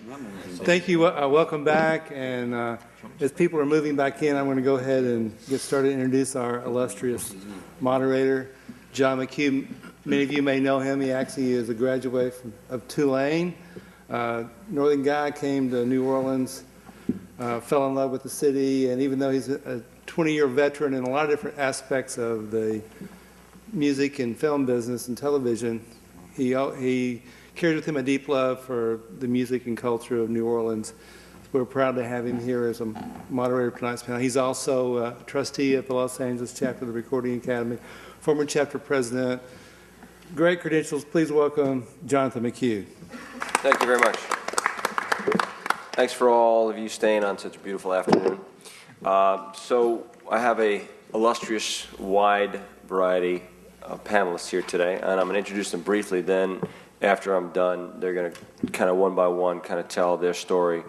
Thank you. Welcome back. And as people are moving back in, I'm going to go ahead and get started and introduce our illustrious moderator, John McHugh. Many of you may know him. He actually is a graduate of Tulane. Northern guy, came to New Orleans, fell in love with the city, and even though he's a 20-year veteran in a lot of different aspects of the music and film business and television, he carries with him a deep love for the music and culture of New Orleans. We're proud to have him here as a moderator of tonight's panel. He's also a trustee at the Los Angeles chapter of the Recording Academy, former chapter president. Great credentials. Please welcome Jonathan McHugh. Thank you very much. Thanks for all of you staying on such a beautiful afternoon. So I have a illustrious, wide variety of panelists here today, and I'm going to introduce them briefly. Then, after I'm done, they're going to kind of one by one kind of tell their story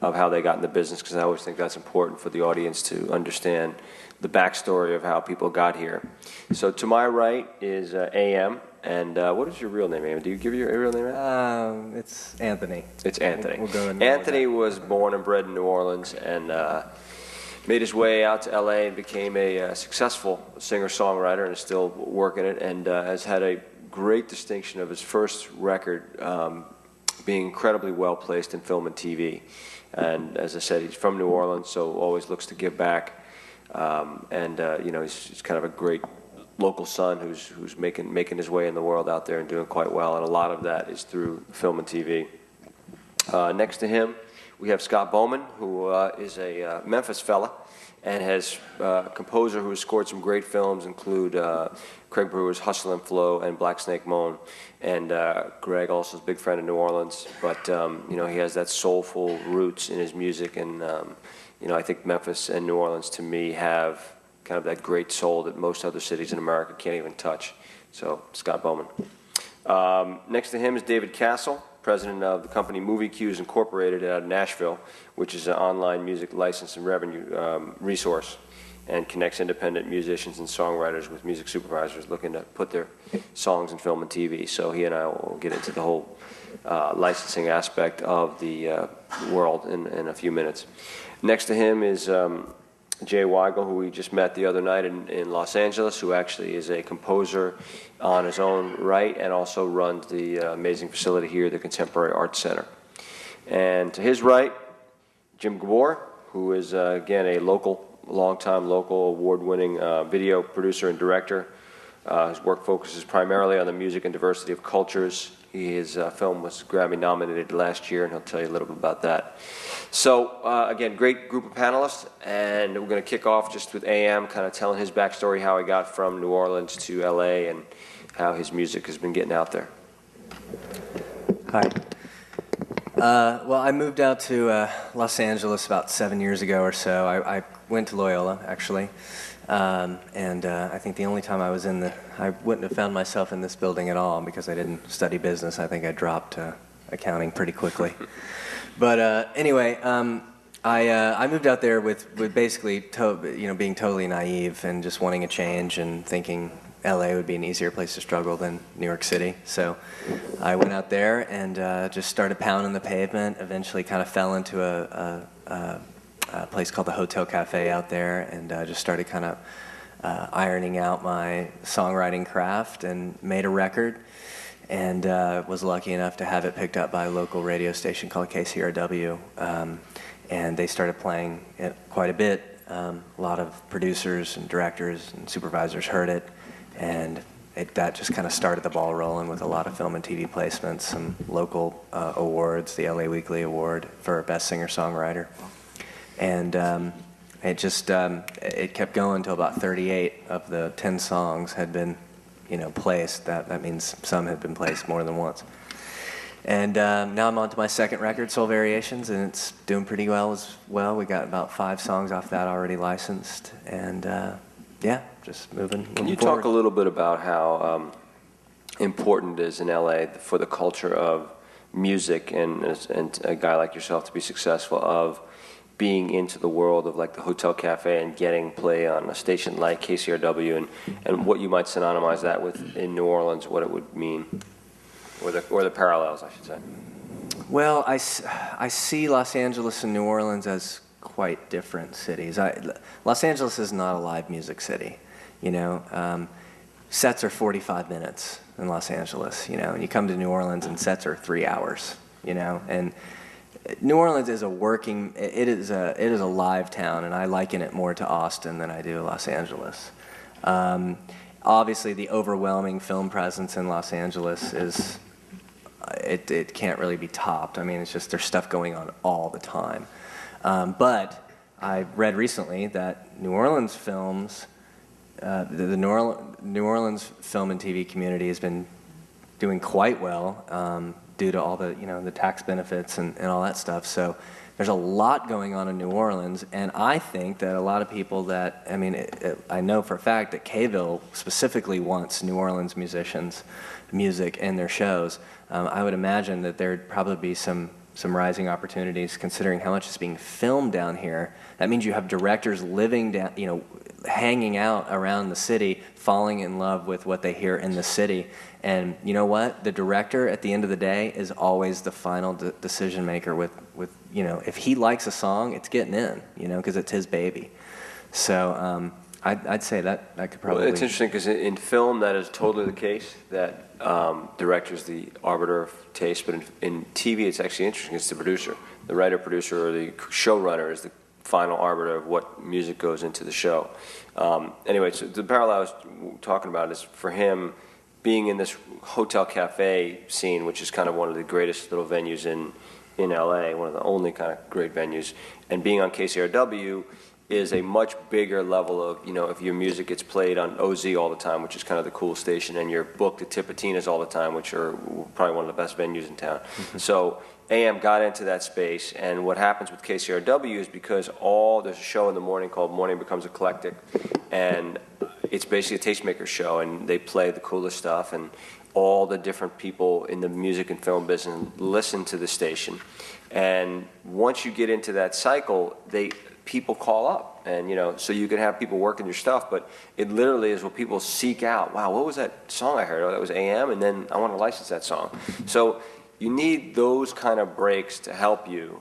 of how they got in the business, because I always think that's important for the audience to understand the backstory of how people got here. So to my right is A.M., and what is your real name, A.M.? Do you give your real name? It's Anthony. It's Anthony. We'll go Anthony was born and bred in New Orleans and made his way out to L.A. and became a successful singer-songwriter and is still working it, and has had a great distinction of his first record being incredibly well placed in film and TV. And as I said, he's from New Orleans, so always looks to give back. He's kind of a great local son who's making his way in the world out there and doing quite well. And a lot of that is through film and TV. Next to him, we have Scott Bowman, who is a Memphis fella and has a composer who has scored some great films, include Craig Brewer's Hustle and Flow and Black Snake Moan. And Greg also is a big friend of New Orleans, but he has that soulful roots in his music. And I think Memphis and New Orleans, to me, have kind of that great soul that most other cities in America can't even touch. So, Scott Bowman. Next to him is David Castle, president of the company Movie Cues Incorporated out of Nashville, which is an online music license and revenue resource, and connects independent musicians and songwriters with music supervisors looking to put their songs in film and TV. So he and I will get into the whole licensing aspect of the world in a few minutes. Next to him is Jay Weigel, who we just met the other night in Los Angeles, who actually is a composer on his own right and also runs the amazing facility here, the Contemporary Arts Center. And to his right, Jim Gabor, who is, again, a longtime local award-winning video producer and director. His work focuses primarily on the music and diversity of cultures. His film was Grammy-nominated last year, and he'll tell you a little bit about that. So, again, great group of panelists, and we're going to kick off just with A.M., kind of telling his backstory, how he got from New Orleans to L.A., and how his music has been getting out there. Hi. Well, I moved out to Los Angeles about 7 years ago or so. I went to Loyola, actually. I think the only time I was I wouldn't have found myself in this building at all because I didn't study business. I think I dropped accounting pretty quickly. But anyway, I moved out there with basically being totally naive and just wanting a change and thinking LA would be an easier place to struggle than New York City. So I went out there and just started pounding the pavement. Eventually kind of fell into a place called the Hotel Cafe out there, and just started kind of ironing out my songwriting craft and made a record, and was lucky enough to have it picked up by a local radio station called KCRW, and they started playing it quite a bit. A lot of producers and directors and supervisors heard it, and that just kind of started the ball rolling with a lot of film and TV placements, some local awards, the LA Weekly Award for Best Singer-Songwriter. And it kept going until about 38 of the 10 songs had been, placed. That means some had been placed more than once. And now I'm on to my second record, Soul Variations, and it's doing pretty well as well. We got about 5 songs off that already licensed, and just moving Can you forward. talk a little bit about how important it is in LA for the culture of music and a guy like yourself to be successful, of being into the world of like the Hotel Cafe and getting play on a station like KCRW, and what you might synonymize that with in New Orleans, what it would mean, or the parallels, I should say. Well, I see Los Angeles and New Orleans as quite different cities. Los Angeles is not a live music city, you know. Sets are 45 minutes in Los Angeles, you know, and you come to New Orleans and sets are 3 hours, you know. And New Orleans is it is a live town, and I liken it more to Austin than I do Los Angeles. Obviously, the overwhelming film presence in Los Angeles is, it can't really be topped. I mean, it's just there's stuff going on all the time. But I read recently that New Orleans films, the New Orleans film and TV community has been doing quite well due to all the, you know, the tax benefits and all that stuff. So there's a lot going on in New Orleans, and I think that a lot of people that, I mean, I know for a fact that Kville specifically wants New Orleans musicians, music in their shows. I would imagine that there'd probably be some rising opportunities considering how much is being filmed down here. That means you have directors living down, you know, hanging out around the city, falling in love with what they hear in the city. And you know what? The director, at the end of the day, is always the final decision maker with, you know, if he likes a song, it's getting in, you know, because it's his baby. So I'd say that could probably... Well, it's interesting because in film that is totally the case, that director's the arbiter of taste, but in TV it's actually interesting. It's the producer. The writer, producer, or the showrunner is the final arbiter of what music goes into the show. Anyway, so the parallel I was talking about is for him being in this hotel cafe scene, which is kind of one of the greatest little venues in LA, one of the only kind of great venues, and being on KCRW is a much bigger level of, you know, if your music gets played on OZ all the time, which is kind of the cool station, and you're booked at Tipitina's all the time, which are probably one of the best venues in town. Mm-hmm. So AM got into that space, and what happens with KCRW is because there's a show in the morning called Morning Becomes Eclectic, and it's basically a tastemaker show, and they play the coolest stuff, and all the different people in the music and film business listen to the station. And once you get into that cycle, people call up, and you know, so you can have people working your stuff, but it literally is what people seek out. Wow, what was that song I heard? Oh, that was AM, and then I want to license that song. So you need those kind of breaks to help you.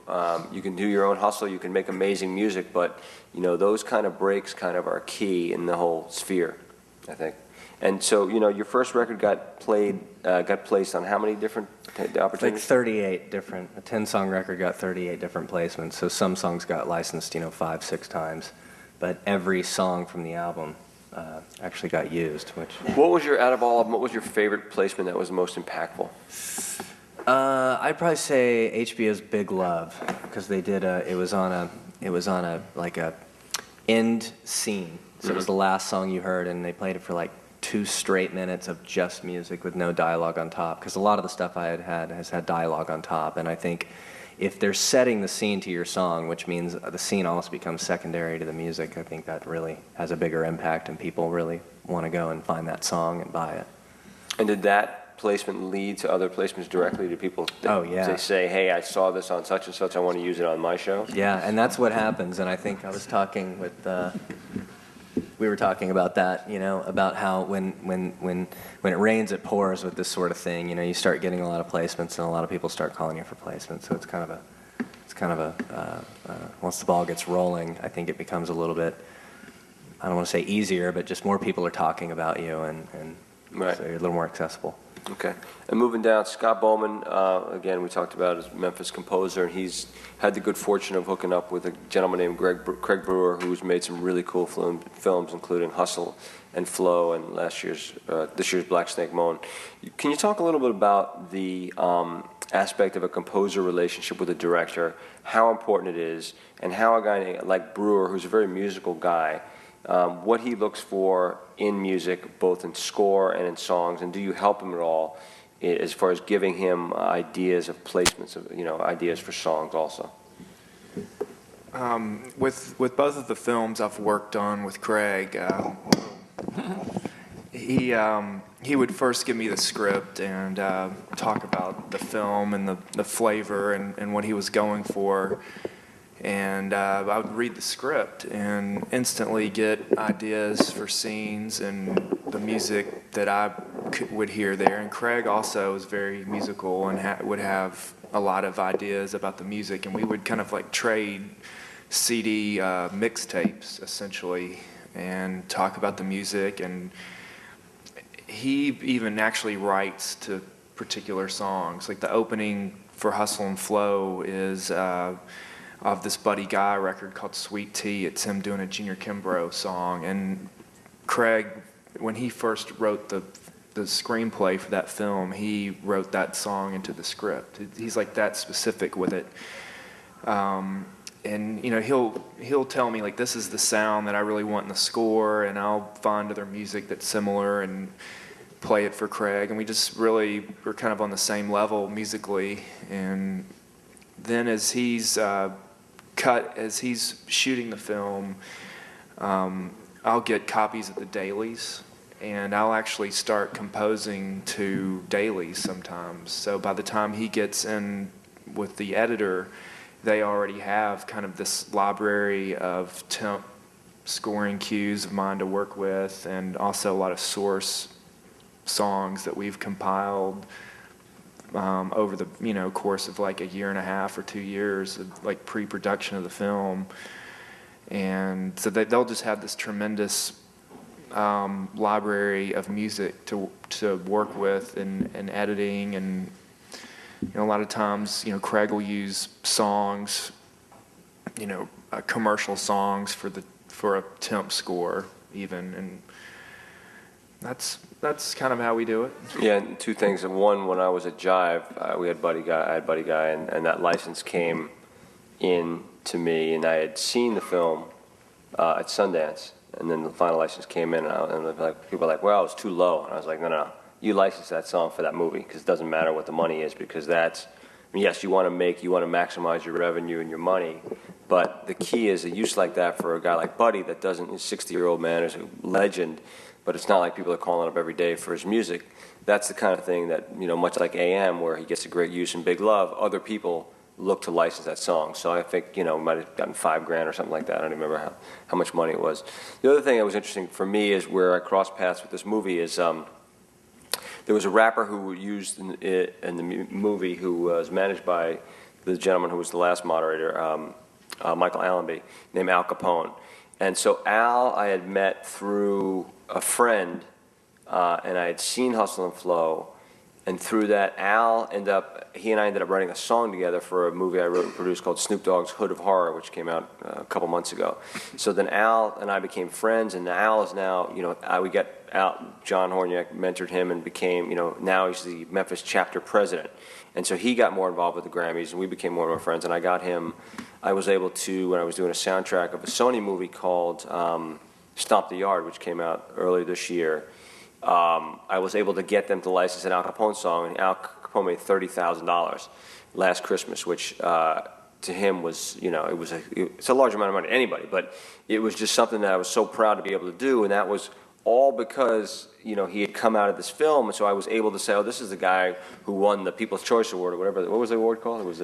You can do your own hustle, you can make amazing music, but you know, those kind of breaks kind of are key in the whole sphere, I think. And so, you know, your first record got placed on how many different opportunities? Like 38 different, a 10-song record got 38 different placements. So some songs got licensed, you know, 5-6 times. But every song from the album actually got used, which... Out of all of them, what was your favorite placement that was the most impactful? I'd probably say HBO's Big Love, because they did it was on a like a end scene. So it was the last song you heard, and they played it for like 2 straight minutes of just music with no dialogue on top, because a lot of the stuff I had has had dialogue on top, and I think if they're setting the scene to your song, which means the scene almost becomes secondary to the music, I think that really has a bigger impact, and people really want to go and find that song and buy it. And did that placement lead to other placements directly to people? Oh, yeah. They say, hey, I saw this on such and such, I want to use it on my show? Yeah, and that's what happens, and I think I was talking with... we were talking about that, you know, about how when it rains, it pours with this sort of thing. You know, you start getting a lot of placements, and a lot of people start calling you for placements. So it's kind of a once the ball gets rolling, I think it becomes a little bit, I don't want to say easier, but just more people are talking about you, and right. So you're a little more accessible. Okay. And moving down, Scott Bowman, again, we talked about as Memphis composer, and he's had the good fortune of hooking up with a gentleman named Craig Brewer, who's made some really cool films, including Hustle and Flow and this year's Black Snake Moan. Can you talk a little bit about the aspect of a composer relationship with a director, how important it is, and how a guy like Brewer, who's a very musical guy, what he looks for in music, both in score and in songs, and do you help him at all as far as giving him ideas of placements, of, you know, ideas for songs also? With both of the films I've worked on with Craig, he would first give me the script and talk about the film and the flavor and what he was going for. And I would read the script and instantly get ideas for scenes and the music that I would hear there. And Craig also was very musical and would have a lot of ideas about the music, and we would kind of like trade CD mixtapes essentially and talk about the music. And he even actually writes to particular songs. Like the opening for Hustle and Flow is of this Buddy Guy record called Sweet Tea. It's him doing a Junior Kimbrough song. And Craig, when he first wrote the screenplay for that film, he wrote that song into the script. He's like that specific with it. And you know, he'll tell me like, this is the sound that I really want in the score, and I'll find other music that's similar and play it for Craig. And we just really were kind of on the same level musically. And then as he's shooting the film, I'll get copies of the dailies, and I'll actually start composing to dailies sometimes. So by the time he gets in with the editor, they already have kind of this library of temp scoring cues of mine to work with, and also a lot of source songs that we've compiled over the course of like a year and a half or 2 years of like pre-production of the film. And so they'll just have this tremendous library of music to work with and editing. And a lot of times Craig will use songs, commercial songs for a temp score even. And that's kind of how we do it. Yeah, and two things. One, when I was at Jive, I had Buddy Guy, and that license came in to me, and I had seen the film at Sundance, and then the final license came in, and people were like, well, it's too low. And I was like, no, you license that song for that movie, because it doesn't matter what the money is, because yes, you want to maximize your revenue and your money, but the key is a use like that for a guy like Buddy that he's a 60-year-old man, is a legend, but it's not like people are calling up every day for his music. That's the kind of thing that, much like AM, where he gets a great use and big love, other people look to license that song. So I think, we might have gotten $5,000 or something like that. I don't remember how much money it was. The other thing that was interesting for me is where I crossed paths with this movie is there was a rapper who used in the movie who was managed by the gentleman who was the last moderator, Michael Allenby, named Al Capone. And so Al I had met through a friend, and I had seen Hustle and Flow, and through that, he and I ended up writing a song together for a movie I wrote and produced called Snoop Dogg's Hood of Horror, which came out a couple months ago. So then Al and I became friends, and Al is now, we got out, John Horniak mentored him and became, now he's the Memphis chapter president. And so he got more involved with the Grammys, and we became more and more friends, and I was able to, when I was doing a soundtrack of a Sony movie called Stomp the Yard, which came out earlier this year, I was able to get them to license an Al Capone song, and Al Capone made $30,000 last Christmas, which to him was, it's a large amount of money to anybody, but it was just something that I was so proud to be able to do, and that was all because, he had come out of this film, and so I was able to say, oh, this is the guy who won the People's Choice Award or whatever. What was the award called? It was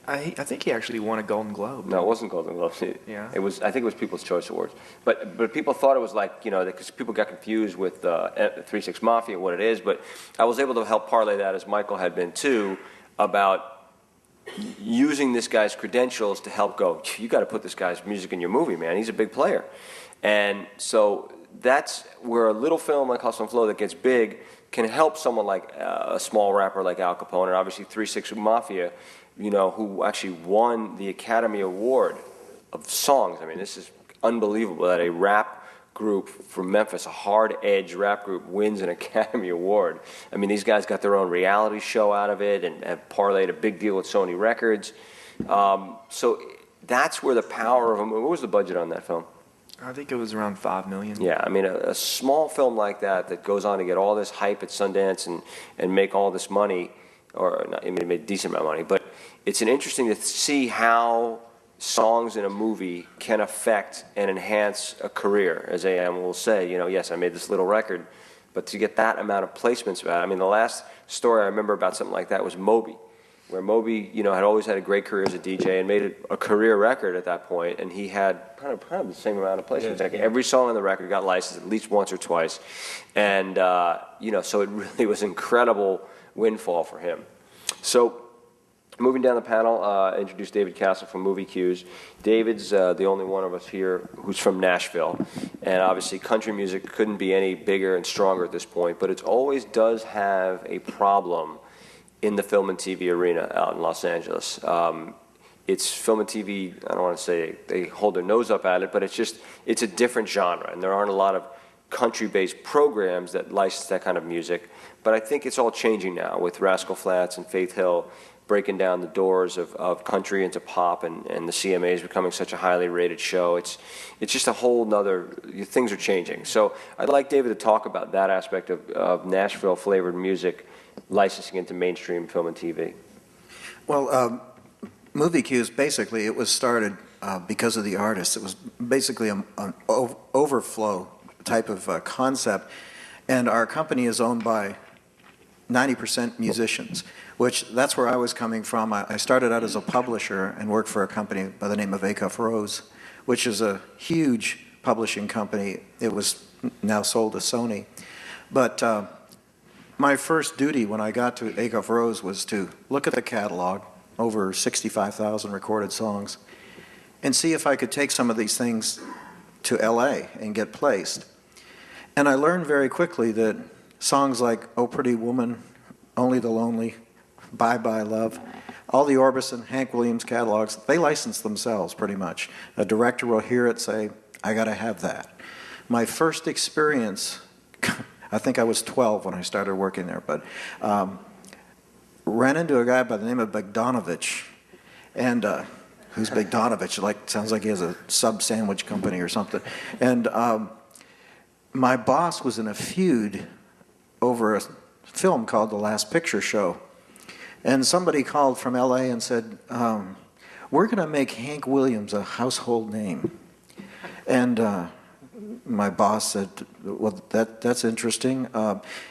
I think he actually won a Golden Globe. No, it wasn't Golden Globes. Yeah. It was. I think it was People's Choice Awards. But people thought it was like, because people got confused with 3 6 Mafia, what it is. But I was able to help parlay that, as Michael had been too, about using this guy's credentials to help go, you got to put this guy's music in your movie, man. He's a big player. And so that's where a little film like Hustle and Flow that gets big can help someone like a small rapper like Al Capone, and obviously 3 6 Mafia, who actually won the Academy Award of songs. I mean, this is unbelievable that a rap group from Memphis, a hard-edge rap group, wins an Academy Award. I mean, these guys got their own reality show out of it and have parlayed a big deal with Sony Records. So that's where the power of a movie. What was the budget on that film? I think it was around $5 million. Yeah, I mean, a small film like that goes on to get all this hype at Sundance and make all this money, or not, I mean, it made a decent amount of money, but it's interesting to see how songs in a movie can affect and enhance a career. As AM will say, yes, I made this little record, but to get that amount of placements about it. I mean, the last story I remember about something like that was Moby, where Moby, had always had a great career as a DJ and made it a career record at that point, and he had kind of the same amount of placements. Yeah. Like every song on the record got licensed at least once or twice, and so it really was an incredible windfall for him. So Moving down the panel, introduce David Castle from Movie Cues. David's the only one of us here who's from Nashville, and obviously country music couldn't be any bigger and stronger at this point, but it always does have a problem in the film and TV arena out in Los Angeles. It's film and TV, I don't want to say they hold their nose up at it, but it's a different genre, and there aren't a lot of country-based programs that license that kind of music, but I think it's all changing now with Rascal Flatts and Faith Hill breaking down the doors of country into pop, and the CMA is becoming such a highly rated show. It's just a whole nother, things are changing. So I'd like David to talk about that aspect of Nashville-flavored music licensing into mainstream film and TV. Well, Movie Cues, basically, it was started because of the artists. It was basically an overflow type of concept, and our company is owned by 90% musicians, which that's where I was coming from. I started out as a publisher and worked for a company by the name of Acuff Rose, which is a huge publishing company. It was now sold to Sony. But my first duty when I got to Acuff Rose was to look at the catalog, over 65,000 recorded songs, and see if I could take some of these things to LA and get placed. And I learned very quickly that songs like Oh Pretty Woman, Only the Lonely, Bye Bye Love, all the Orbison, Hank Williams catalogs, they license themselves pretty much. A director will hear it, say, I gotta have that. My first experience, I think I was 12 when I started working there, but ran into a guy by the name of Bogdanovich, and who's Bogdanovich? Like, sounds like he has a sub sandwich company or something. And my boss was in a feud over a film called The Last Picture Show. And somebody called from LA and said, we're going to make Hank Williams a household name. And my boss said, well, that's interesting.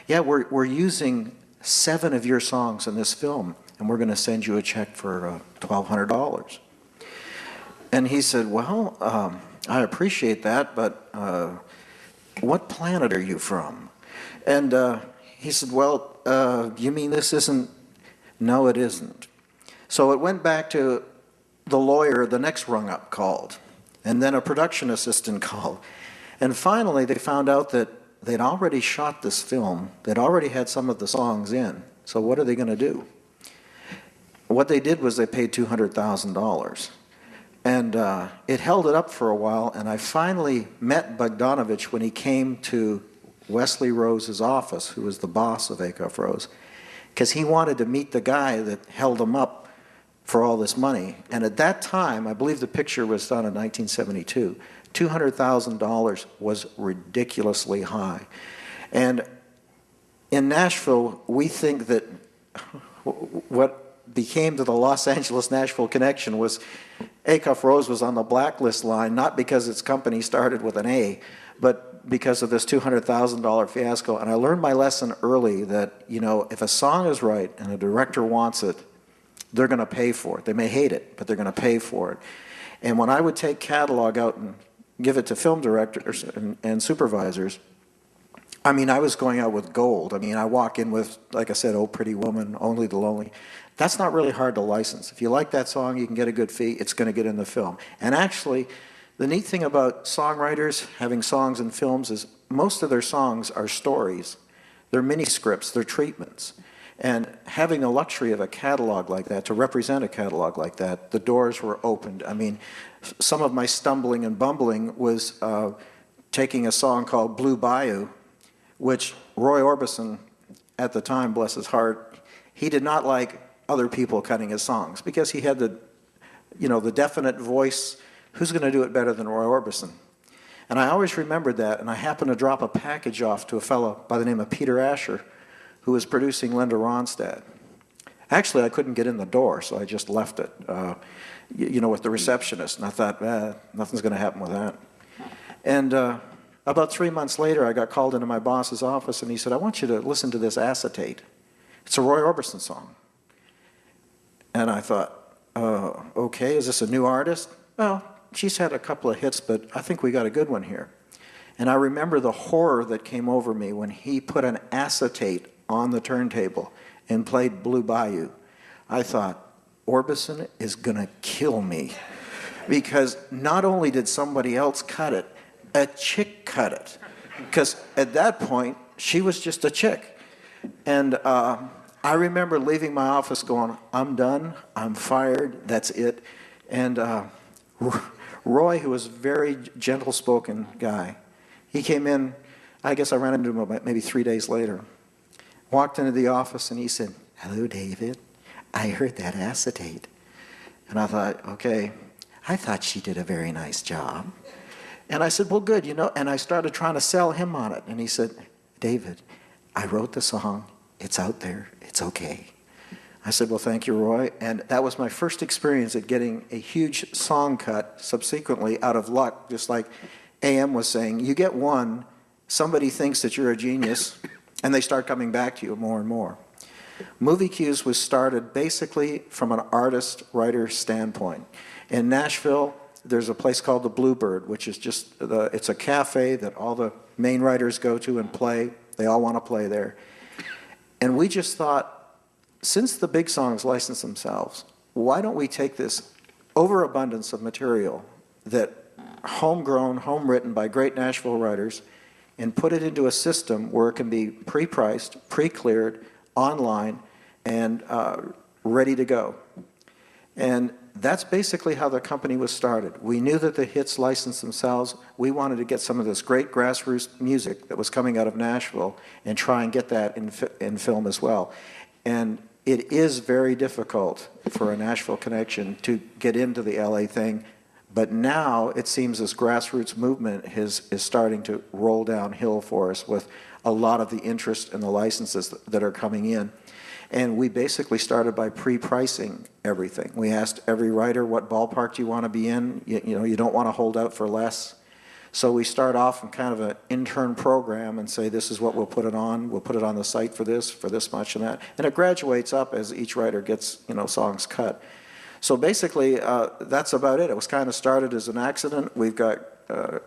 Yeah, we're using 7 of your songs in this film, and we're going to send you a check for $1,200. And he said, well, I appreciate that, but what planet are you from? And he said, well, you mean this isn't? No, it isn't. So it went back to the lawyer, the next rung up called, and then a production assistant called. And finally they found out that they'd already shot this film, they'd already had some of the songs in, so what are they going to do? What they did was they paid $200,000. And it held it up for a while, and I finally met Bogdanovich when he came to Wesley Rose's office, who was the boss of Acuff Rose, because he wanted to meet the guy that held him up for all this money. And at that time, I believe the picture was done in 1972, $200,000 was ridiculously high. And in Nashville, we think that what became to the Los Angeles-Nashville connection was Acuff Rose was on the blacklist line, not because its company started with an A, but because of this $200,000 fiasco. And I learned my lesson early that, you know, if a song is right and a director wants it, they're going to pay for it. They may hate it, but they're going to pay for it. And when I would take catalog out and give it to film directors and supervisors, I mean, I was going out with gold. I mean, I walk in with, like I said, Oh Pretty Woman, Only the Lonely. That's not really hard to license. If you like that song, you can get a good fee, it's going to get in the film. And actually, the neat thing about songwriters having songs in films is most of their songs are stories. They're mini scripts, they're treatments. And having the luxury of a catalog like that, to represent a catalog like that, the doors were opened. I mean, some of my stumbling and bumbling was taking a song called Blue Bayou, which Roy Orbison, at the time, bless his heart, he did not like other people cutting his songs because he had the, you know, the definite voice. Who's going to do it better than Roy Orbison? And I always remembered that, and I happened to drop a package off to a fellow by the name of Peter Asher, who was producing Linda Ronstadt. Actually, I couldn't get in the door, so I just left it, you know, with the receptionist, and I thought, nothing's going to happen with that. And about 3 months later, I got called into my boss's office, and he said, I want you to listen to this acetate. It's a Roy Orbison song. And I thought, okay, is this a new artist? Well, she's had a couple of hits, but I think we got a good one here. And I remember the horror that came over me when he put an acetate on the turntable and played Blue Bayou. I thought, Orbison is going to kill me. Because not only did somebody else cut it, a chick cut it. Because at that point, she was just a chick. And I remember leaving my office going, I'm done, I'm fired, that's it. And Roy, who was a very gentle-spoken guy, he came in, I guess I ran into him about maybe 3 days later, walked into the office and he said, "Hello, David, I heard that acetate." And I thought, okay, I thought she did a very nice job. And I said, well, good, you know, and I started trying to sell him on it. And he said, "David, I wrote the song, it's out there, it's okay." I said, well, thank you, Roy. And that was my first experience at getting a huge song cut subsequently out of luck, just like AM was saying. You get one, somebody thinks that you're a genius, and they start coming back to you more and more. Movie Cues was started basically from an artist-writer standpoint. In Nashville, there's a place called the Bluebird, which is just, it's a cafe that all the main writers go to and play. They all want to play there. And we just thought, since the big songs license themselves, why don't we take this overabundance of material that homegrown, home-written by great Nashville writers and put it into a system where it can be pre-priced, pre-cleared, online, and ready to go. And that's basically how the company was started. We knew that the hits licensed themselves. We wanted to get some of this great grassroots music that was coming out of Nashville and try and get that in film as well. And it is very difficult for a Nashville connection to get into the LA thing, but now it seems this grassroots movement is starting to roll downhill for us with a lot of the interest and the licenses that are coming in. And we basically started by pre-pricing everything. We asked every writer, what ballpark do you want to be in? You know, you don't want to hold out for less. So we start off in kind of an intern program and say, this is what we'll put it on. We'll put it on the site for this much and that. And it graduates up as each writer gets, you know, songs cut. So basically, that's about it. It was kind of started as an accident. We've got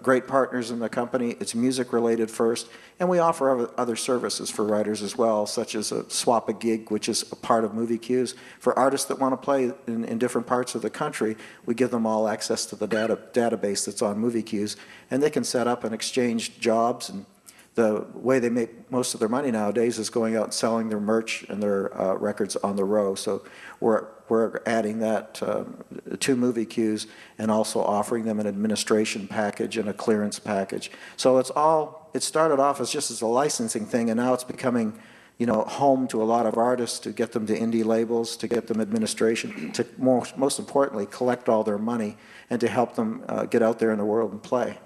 great partners in the company. It's music related first, and we offer other services for writers as well, such as a swap a gig, which is a part of Movie Cues. For artists that want to play in different parts of the country, we give them all access to the database that's on Movie Cues, and they can set up and exchange jobs. And the way they make most of their money nowadays is going out and selling their merch and their records on the row. So we're adding that to Movie Cues and also offering them an administration package and a clearance package. So it started off as just as a licensing thing, and now it's becoming, you know, home to a lot of artists, to get them to indie labels, to get them administration, to most importantly collect all their money and to help them get out there in the world and play.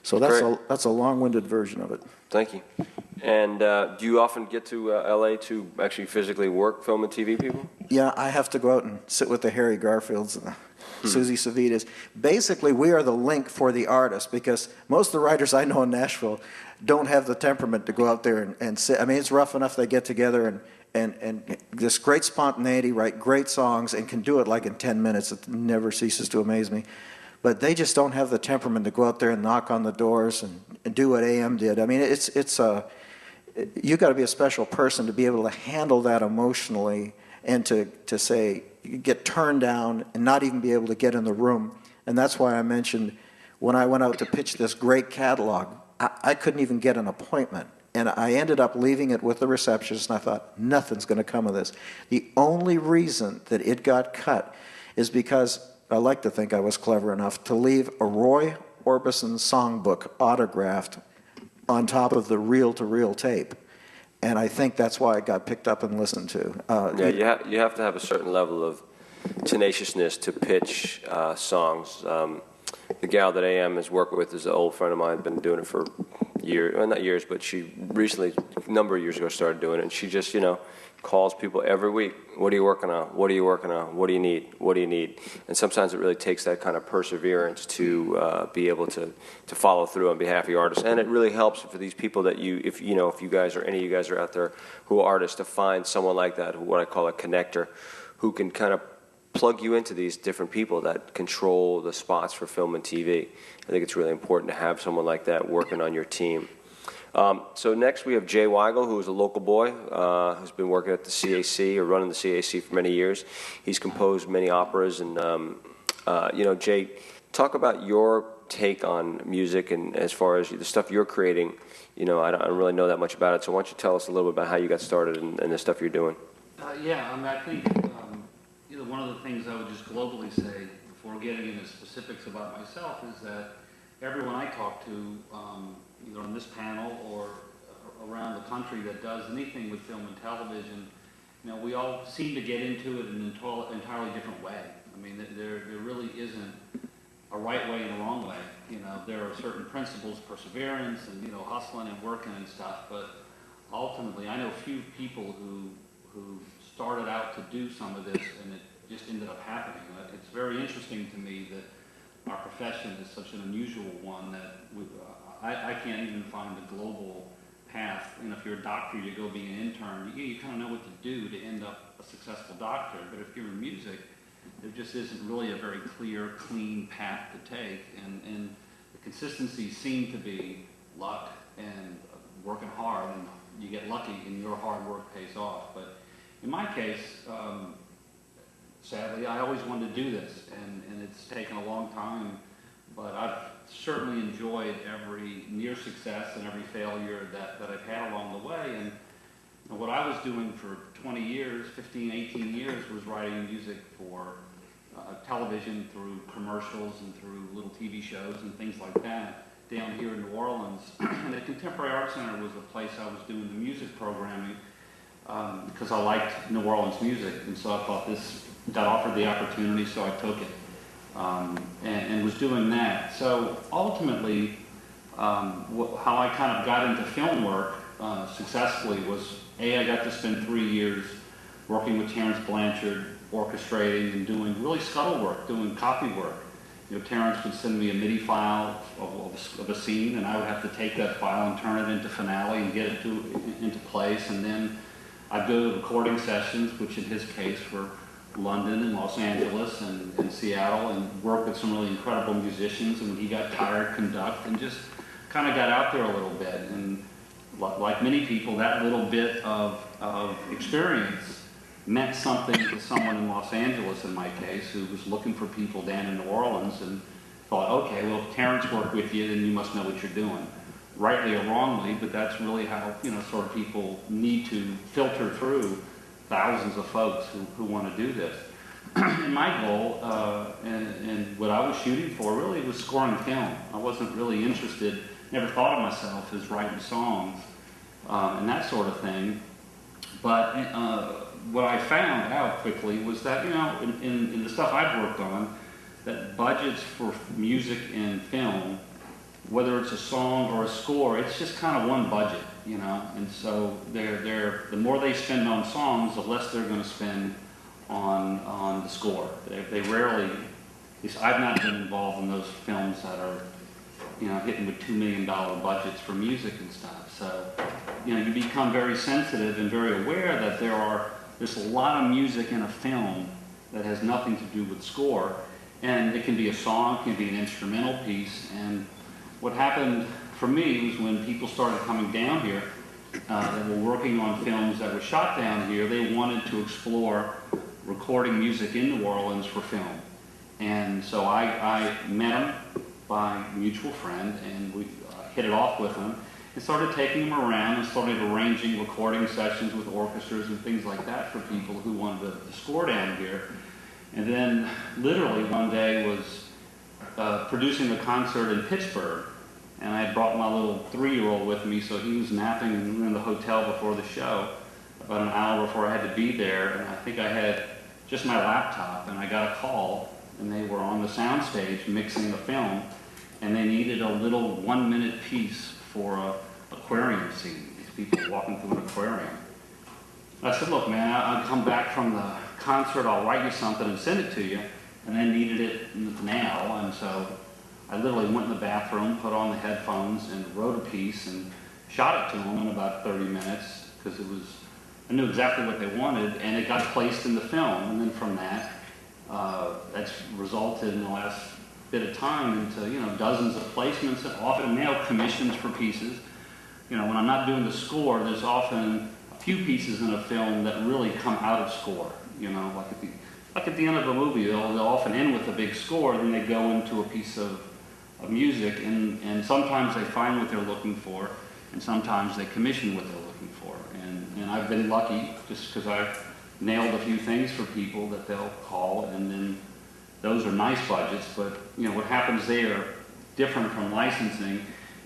So that's a long-winded version of it. Thank you. And do you often get to LA to actually physically work film and TV people? Yeah, I have to go out and sit with the Harry Garfields and the Susie Savitas. Basically, we are the link for the artist, because most of the writers I know in Nashville don't have the temperament to go out there and sit. I mean, it's rough enough they get together and this great spontaneity, write great songs, and can do it like in 10 minutes. It never ceases to amaze me. But they just don't have the temperament to go out there and knock on the doors and do what AM did. I mean, you got to be a special person to be able to handle that emotionally and to say, get turned down and not even be able to get in the room. And that's why I mentioned when I went out to pitch this great catalog, I couldn't even get an appointment. And I ended up leaving it with the receptionist, and I thought, nothing's going to come of this. The only reason that it got cut is because I like to think I was clever enough to leave a Roy Orbison songbook autographed on top of the reel-to-reel tape. And I think that's why it got picked up and listened to. Yeah, you have to have a certain level of tenaciousness to pitch songs. The gal that AM has worked with is an old friend of mine, been doing it for years, well, not years, but she recently, a number of years ago, started doing it. And she just, calls people every week. What are you working on? What are you working on? What do you need? What do you need? And sometimes it really takes that kind of perseverance to be able to follow through on behalf of your artists. And it really helps for these people that if you guys or any of you guys are out there who are artists, to find someone like that, what I call a connector, who can kind of plug you into these different people that control the spots for film and TV. I think it's really important to have someone like that working on your team. So next we have Jay Weigel, who is a local boy, who's been working at the CAC or running the CAC for many years. He's composed many operas, and Jay, talk about your take on music and as far as the stuff you're creating. I don't really know that much about it, so why don't you tell us a little bit about how you got started and the stuff you're doing? I think one of the things I would just globally say before getting into specifics about myself is that everyone I talk to, either on this panel or around the country that does anything with film and television, we all seem to get into it in an entirely different way. I mean, there really isn't a right way and a wrong way. There are certain principles, perseverance, and hustling and working and stuff. But ultimately, I know few people who started out to do some of this and it just ended up happening. It's very interesting to me that our profession is such an unusual one that I can't even find a global path. If you're a doctor, you go be an intern. You kind of know what to do to end up a successful doctor. But if you're in music, there just isn't really a very clear, clean path to take. And the consistency seemed to be luck and working hard, and you get lucky and your hard work pays off. But in my case, sadly, I always wanted to do this, and it's taken a long time, but I've certainly enjoyed every near success and every failure that I've had along the way. And what I was doing for 20 years, 15, 18 years, was writing music for television through commercials and through little TV shows and things like that down here in New Orleans. And the Contemporary Arts Center was the place I was doing the music programming because I liked New Orleans music, and so I thought this got offered the opportunity, so I took it and was doing that. So ultimately, how I kind of got into film work successfully was, I got to spend 3 years working with Terrence Blanchard, orchestrating and doing really scuttle work, doing copy work. Terrence would send me a MIDI file of a scene, and I would have to take that file and turn it into finale and get it into place, and then I'd go to recording sessions, which in his case were London and Los Angeles and Seattle, and work with some really incredible musicians, and when he got tired, conduct, and just kind of got out there a little bit. And like many people, that little bit of experience meant something to someone in Los Angeles, in my case, who was looking for people down in New Orleans and thought, okay, well, if Terrence worked with you, then you must know what you're doing. Rightly or wrongly, but that's really how, sort of people need to filter through thousands of folks who want to do this. And my goal, and what I was shooting for, really was scoring film. I wasn't really interested, never thought of myself as writing songs and that sort of thing. But what I found out quickly was that, in the stuff I've worked on, that budgets for music and film, whether it's a song or a score, it's just kind of one budget, and so the more they spend on songs, the less they're going to spend on the score. They rarely, at least I've not been involved in those films that are, hitting with $2 million budgets for music and stuff. So, you become very sensitive and very aware that there's a lot of music in a film that has nothing to do with score, and it can be a song, it can be an instrumental piece. And what happened for me was when people started coming down here that were working on films that were shot down here, they wanted to explore recording music in New Orleans for film. And so I met them by mutual friend, and we hit it off with them and started taking them around and started arranging recording sessions with orchestras and things like that for people who wanted to score down here. And then literally one day was producing a concert in Pittsburgh, and I had brought my little 3-year-old with me, so he was napping in the hotel before the show, about an hour before I had to be there, and I think I had just my laptop, and I got a call, and they were on the soundstage mixing a film, and they needed a little 1-minute piece for a aquarium scene, these people walking through an aquarium. I said, look, man, I'll come back from the concert, I'll write you something and send it to you, and they needed it now, and so I literally went in the bathroom, put on the headphones, and wrote a piece and shot it to them in about 30 minutes, because I knew exactly what they wanted, and it got placed in the film. And then from that, that's resulted in the last bit of time into, dozens of placements, and often now commissions for pieces. when I'm not doing the score, there's often a few pieces in a film that really come out of score. Like at the end of a movie, they'll often end with a big score, then they go into a piece of music, and sometimes they find what they're looking for, and sometimes they commission what they're looking for. And I've been lucky just because I've nailed a few things for people that they'll call, and then those are nice budgets, but what happens there, different from licensing,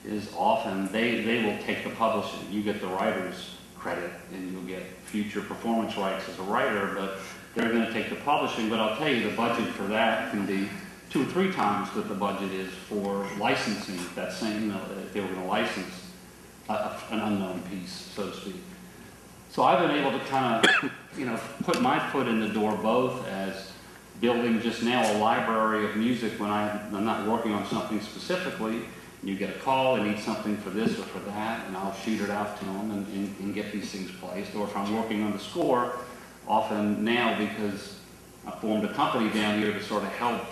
is often they will take the publishing. You get the writer's credit, and you'll get future performance rights as a writer, but they're going to take the publishing. But I'll tell you, the budget for that can be 2 or 3 times what the budget is for licensing that same, if they were going to license an unknown piece, so to speak. So I've been able to kind of, put my foot in the door both as building just now a library of music when I'm not working on something specifically. You get a call, they need something for this or for that, and I'll shoot it out to them and get these things placed. Or if I'm working on the score, often now, because I formed a company down here to sort of help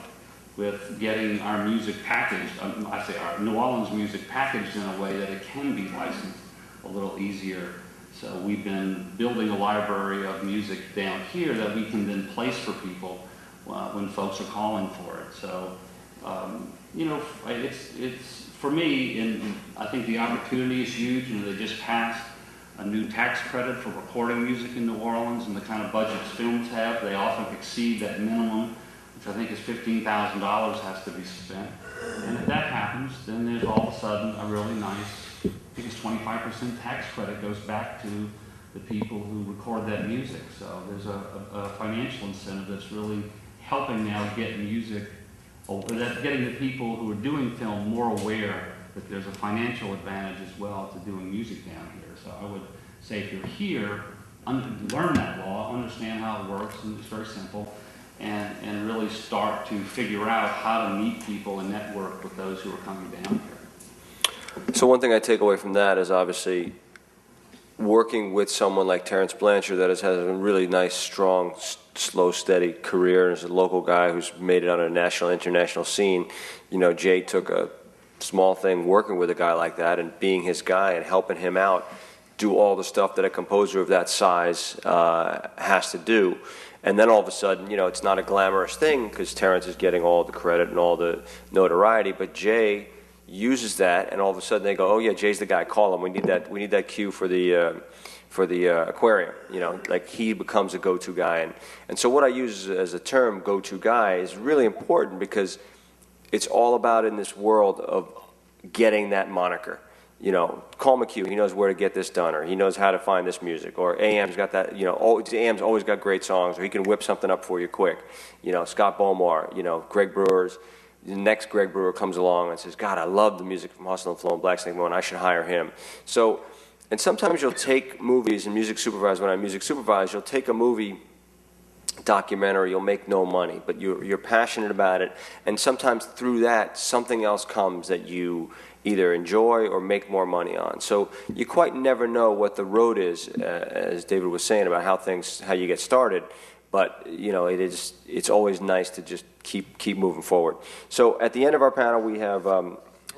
with getting our music packaged, I say our New Orleans music packaged in a way that it can be licensed a little easier. So we've been building a library of music down here that we can then place for people when folks are calling for it. So, it's for me, and I think the opportunity is huge. They just passed a new tax credit for recording music in New Orleans, and the kind of budgets films have, they often exceed that minimum, which I think is $15,000 has to be spent. And if that happens, then there's all of a sudden a really nice, I think it's 25% tax credit goes back to the people who record that music. So there's a financial incentive that's really helping now get music, or that's getting the people who are doing film more aware that there's a financial advantage as well to doing music down here. So I would say if you're here, learn that law, understand how it works, and it's very simple, and really start to figure out how to meet people and network with those who are coming down here. So one thing I take away from that is obviously working with someone like Terrence Blanchard that has had a really nice, strong, slow, steady career, and is a local guy who's made it on a national, international scene. Jay took a small thing working with a guy like that and being his guy and helping him out do all the stuff that a composer of that size has to do. And then all of a sudden, it's not a glamorous thing because Terrence is getting all the credit and all the notoriety, but Jay uses that, and all of a sudden they go, oh yeah, Jay's the guy, call him. We need that cue for the aquarium. Like he becomes a go-to guy. And so what I use as a term, go-to guy, is really important because it's all about in this world of getting that moniker. Call McHugh, he knows where to get this done, or he knows how to find this music, or AM's got that, AM's always got great songs, or he can whip something up for you quick. Scott Bomar, Greg Brewer's, the next Greg Brewer comes along and says, God, I love the music from Hustle and Flow and Black Snake Moan, I should hire him. So, and sometimes you'll take movies and music supervise, when I music supervise, you'll take a movie documentary, you'll make no money, but you're passionate about it, and sometimes through that, something else comes that you either enjoy or make more money on. So you quite never know what the road is, as David was saying about how you get started, but it's always nice to just keep moving forward. So at the end of our panel, we have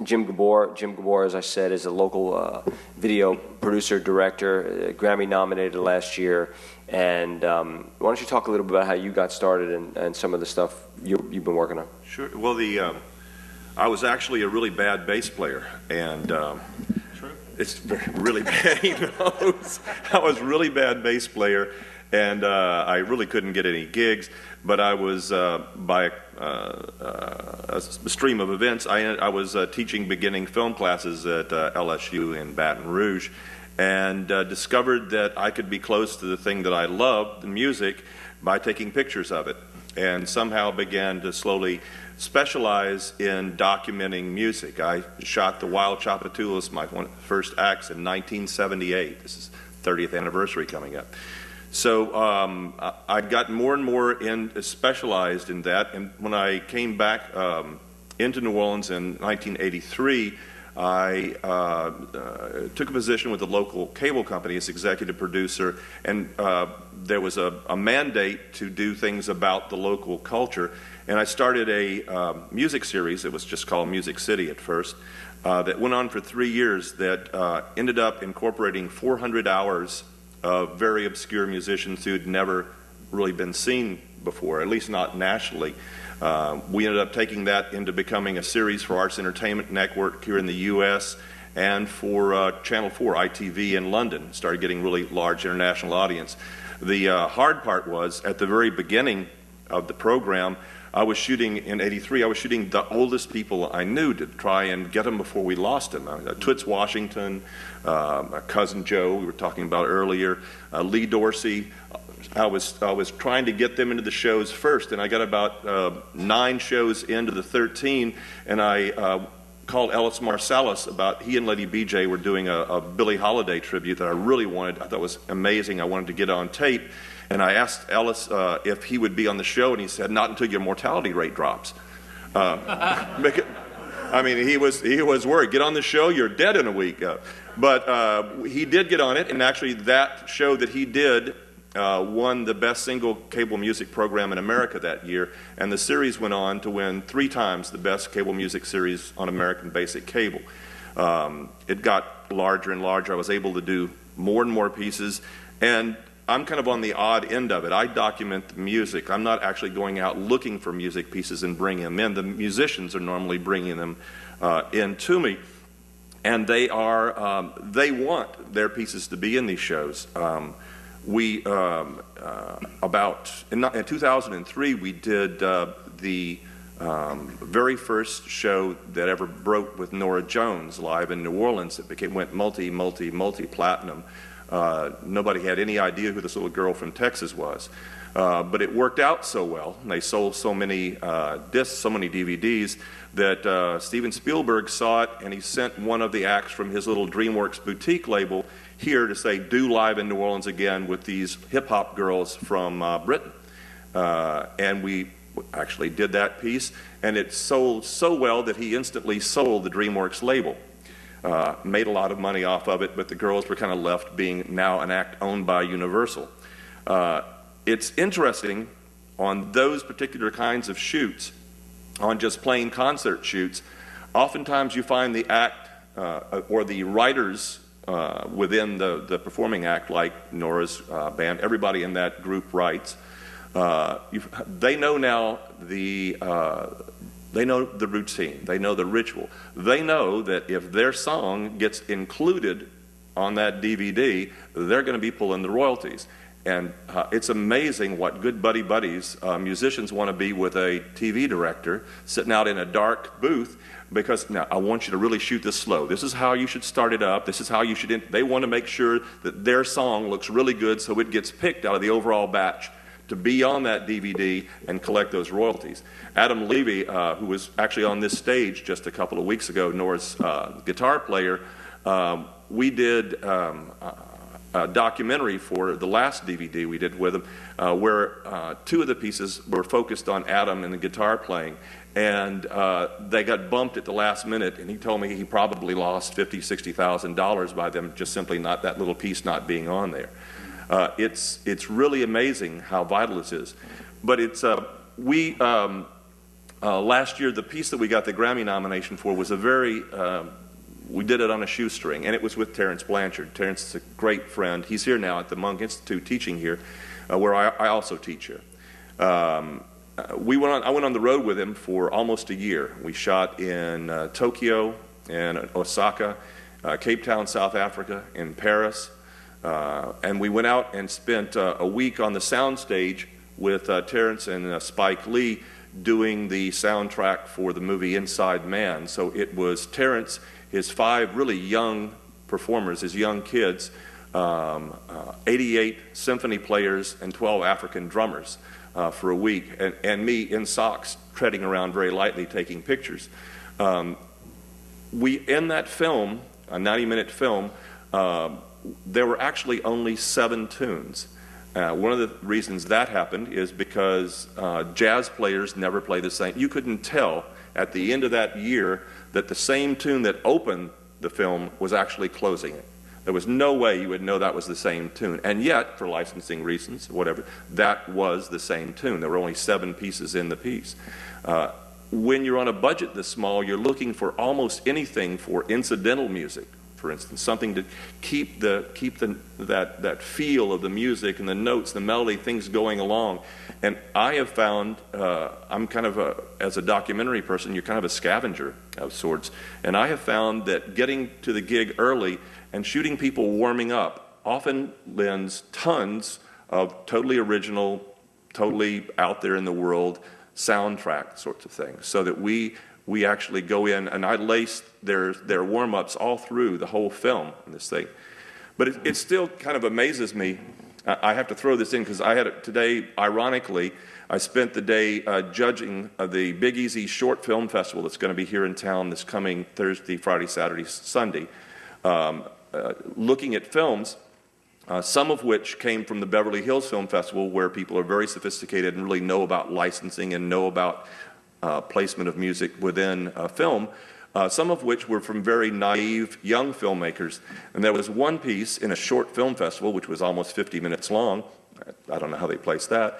Jim Gabor. Jim Gabor, as I said, is a local video producer, director, Grammy nominated last year. And why don't you talk a little bit about how you got started and some of the stuff you've been working on? Sure. Well, I was actually a really bad bass player, and True. it's really bad. He knows. I was a really bad bass player, and I really couldn't get any gigs. But I was by a stream of events. I was teaching beginning film classes at LSU in Baton Rouge, and discovered that I could be close to the thing that I loved, the music, by taking pictures of it, and somehow began to slowly specialize in documenting music. I shot the Wild Tchoupitoulas, my first acts, in 1978. This is 30th anniversary coming up. So I'd gotten more and more specialized in that, and when I came back into New Orleans in 1983, I took a position with the local cable company as executive producer, and there was a mandate to do things about the local culture, and I started a music series. It was just called Music City at first, that went on for 3 years that ended up incorporating 400 hours of very obscure musicians who had never really been seen before, at least not nationally. We ended up taking that into becoming a series for Arts Entertainment Network here in the U.S. and for Channel 4, ITV in London. Started getting really large international audience. The hard part was, at the very beginning of the program, I was shooting in '83. I was shooting the oldest people I knew to try and get them before we lost them. Toots Washington, my cousin Joe, we were talking about earlier, Lee Dorsey. I was trying to get them into the shows first, and I got about 9 shows into the 13, and I called Ellis Marsalis about he and Lady BJ were doing a Billie Holiday tribute that I really wanted. I thought was amazing. I wanted to get on tape. And I asked Ellis if he would be on the show, and he said, "Not until your mortality rate drops." I mean, he was worried. Get on the show, you're dead in a week. But he did get on it, and actually that show that he did won the best single cable music program in America that year, and the series went on to win 3 times the best cable music series on American Basic Cable. It got larger and larger. I was able to do more and more pieces, and I'm kind of on the odd end of it. I document the music. I'm not actually going out looking for music pieces and bringing them in. The musicians are normally bringing them in to me, and they want their pieces to be in these shows. In 2003, we did the very first show that ever broke with Norah Jones live in New Orleans. It went multi-platinum. Nobody had any idea who this little girl from Texas was. But it worked out so well, and they sold so many discs, so many DVDs, that Steven Spielberg saw it, and he sent one of the acts from his little DreamWorks boutique label here to say, "Do live in New Orleans again with these hip-hop girls from Britain." And we actually did that piece, and it sold so well that he instantly sold the DreamWorks label. Made a lot of money off of it, but the girls were kind of left being now an act owned by Universal. It's interesting on those particular kinds of shoots, on just plain concert shoots, oftentimes you find the act or the writers within the performing act, like Nora's band, everybody in that group writes. They know now they know the routine. They know the ritual. They know that if their song gets included on that DVD, they're going to be pulling the royalties. And it's amazing what good buddies musicians want to be with a TV director sitting out in a dark booth, because now I want you to really shoot this slow. This is how you should start it up. This is how you should they want to make sure that their song looks really good so it gets picked out of the overall batch to be on that DVD and collect those royalties. Adam Levy, who was actually on this stage just a couple of weeks ago, Nora's guitar player, we did a documentary for the last DVD we did with him, where 2 of the pieces were focused on Adam and the guitar playing, and they got bumped at the last minute, and he told me he probably lost $50,000, $60,000 by them just simply not that little piece not being on there. It's really amazing how vital this is. But it's last year, the piece that we got the Grammy nomination for was we did it on a shoestring, and it was with Terence Blanchard. Terence is a great friend. He's here now at the Monk Institute teaching here, where I also teach here. I went on the road with him for almost a year. We shot in Tokyo and Osaka, Cape Town, South Africa, in Paris. And we went out and spent a week on the soundstage with Terence and Spike Lee doing the soundtrack for the movie Inside Man. So it was Terence, his 5 really young performers, his young kids, 88 symphony players, and 12 African drummers for a week, and me in socks treading around very lightly taking pictures. In that film, a 90-minute film, there were actually only 7 tunes. One of the reasons that happened is because jazz players never play the same. You couldn't tell at the end of that year that the same tune that opened the film was actually closing it. There was no way you would know that was the same tune. And yet, for licensing reasons, whatever, that was the same tune. There were only 7 pieces in the piece. when you're on a budget this small, you're looking for almost anything for incidental music, for instance, something to keep that feel of the music and the notes, the melody, things going along. And I have found, I'm kind of as a documentary person, you're kind of a scavenger of sorts. And I have found that getting to the gig early and shooting people warming up often lends tons of totally original, totally out there in the world soundtrack sorts of things, so that we actually go in, and I lace their warm-ups all through the whole film in this thing. But it still kind of amazes me. I have to throw this in because I had it today, ironically, I spent the day judging the Big Easy Short Film Festival that's going to be here in town this coming Thursday, Friday, Saturday, Sunday, looking at films, some of which came from the Beverly Hills Film Festival, where people are very sophisticated and really know about licensing and know about placement of music within film, some of which were from very naive young filmmakers. And there was one piece in a short film festival, which was almost 50 minutes long. I don't know how they placed that.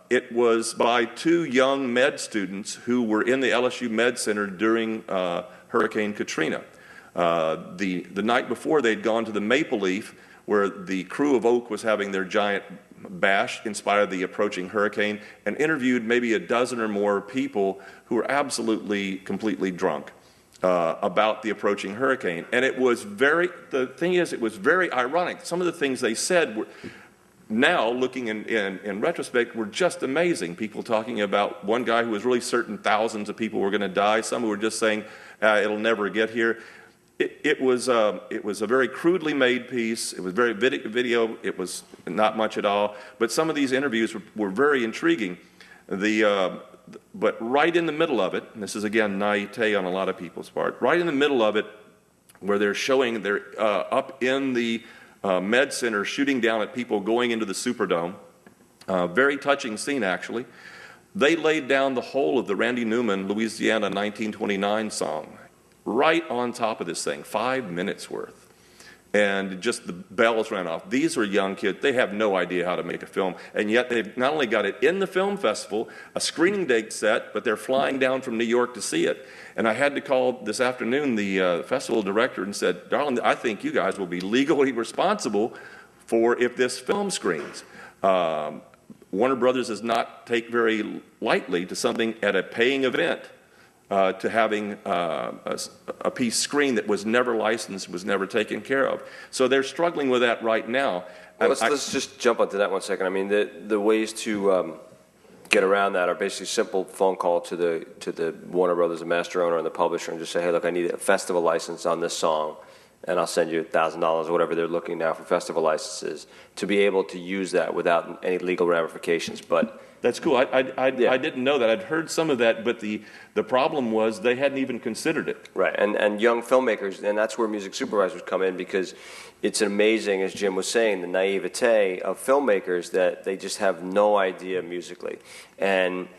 It was by two young med students who were in the LSU Med Center during Hurricane Katrina. The night before, they'd gone to the Maple Leaf, where the crew of Oak was having their giant bash in spite of the approaching hurricane, and interviewed maybe a dozen or more people who were absolutely, completely drunk about the approaching hurricane. And it was the thing is, it was very ironic. Some of the things they said were, now, looking in retrospect, were just amazing. People talking about one guy who was really certain thousands of people were going to die. Some who were just saying, it'll never get here. It was a very crudely made piece. It was very video. It was not much at all. But some of these interviews were very intriguing. But right in the middle of it, and this is again naivete on a lot of people's part, right in the middle of it, where they're showing they're up in the Med Center shooting down at people going into the Superdome. Very touching scene, actually. They laid down the whole of the Randy Newman Louisiana 1929 song right on top of this thing, 5 minutes worth. And just the bells ran off. These are young kids. They have no idea how to make a film. And yet they've not only got it in the film festival, a screening date set, but they're flying down from New York to see it. And I had to call this afternoon the festival director and said, darling, I think you guys will be legally responsible for if this film screens. Warner Brothers does not take very lightly to something at a paying event. To having a piece screened that was never licensed, was never taken care of. So they're struggling with that right now. Well, let's just jump onto that 1 second. I mean, the ways to get around that are basically simple phone call to the Warner Brothers, the master owner and the publisher, and just say, hey, look, I need a festival license on this song, and I'll send you $1,000 or whatever they're looking now for festival licenses, to be able to use that without any legal ramifications. But that's cool. I didn't know that. I'd heard some of that, but the problem was they hadn't even considered it. Right, and young filmmakers, and that's where music supervisors come in, because it's amazing, as Jim was saying, the naivete of filmmakers that they just have no idea musically. And